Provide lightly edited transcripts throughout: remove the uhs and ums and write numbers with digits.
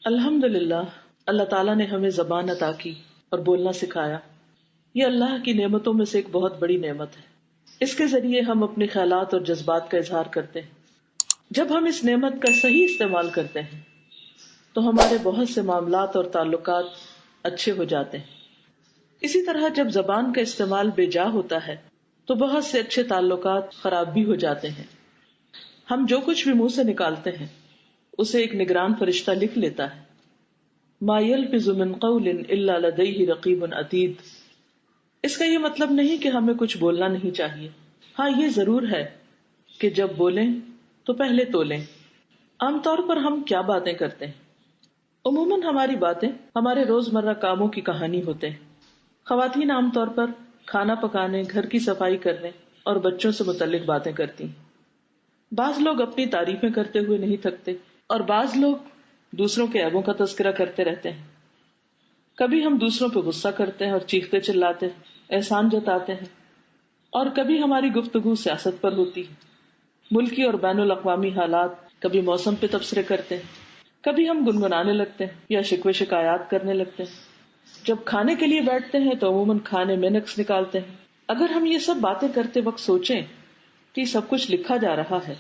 الحمدللہ، اللہ تعالیٰ نے ہمیں زبان عطا کی اور بولنا سکھایا. یہ اللہ کی نعمتوں میں سے ایک بہت بڑی نعمت ہے. اس کے ذریعے ہم اپنے خیالات اور جذبات کا اظہار کرتے ہیں. جب ہم اس نعمت کا صحیح استعمال کرتے ہیں تو ہمارے بہت سے معاملات اور تعلقات اچھے ہو جاتے ہیں. اسی طرح جب زبان کا استعمال بے جا ہوتا ہے تو بہت سے اچھے تعلقات خراب بھی ہو جاتے ہیں. ہم جو کچھ بھی منہ سے نکالتے ہیں اسے ایک نگران فرشتہ لکھ لیتا ہے. ما یلفظ من قول الا لدیہ رقیب عتید. اس کا یہ مطلب نہیں کہ ہمیں کچھ بولنا نہیں چاہیے. ہاں، یہ ضرور ہے کہ جب بولیں تو پہلے تولیں. عام طور پر ہم کیا باتیں کرتے ہیں؟ عموماً ہماری باتیں ہمارے روزمرہ کاموں کی کہانی ہوتے ہیں. خواتین عام طور پر کھانا پکانے، گھر کی صفائی کرنے اور بچوں سے متعلق باتیں کرتی ہیں. بعض لوگ اپنی تعریفیں کرتے ہوئے نہیں تھکتے اور بعض لوگ دوسروں کے عیبوں کا تذکرہ کرتے رہتے ہیں. کبھی ہم دوسروں پہ غصہ کرتے ہیں اور چیختے چلاتے ہیں، احسان جتاتے ہیں، اور کبھی ہماری گفتگو سیاست پر ہوتی ہے، ملکی اور بین الاقوامی حالات. کبھی موسم پہ تبصرے کرتے ہیں، کبھی ہم گنگنانے لگتے ہیں یا شکوے شکایات کرنے لگتے ہیں. جب کھانے کے لیے بیٹھتے ہیں تو عموماً کھانے میں نقص نکالتے ہیں. اگر ہم یہ سب باتیں کرتے وقت سوچیں کہ سب کچھ لکھا جا رہا ہے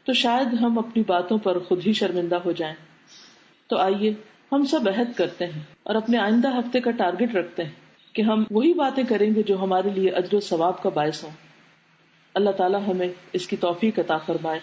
تو شاید ہم اپنی باتوں پر خود ہی شرمندہ ہو جائیں. تو آئیے ہم سب عہد کرتے ہیں اور اپنے آئندہ ہفتے کا ٹارگٹ رکھتے ہیں کہ ہم وہی باتیں کریں گے جو ہمارے لیے اجر و ثواب کا باعث ہوں. اللہ تعالی ہمیں اس کی توفیق عطا فرمائے.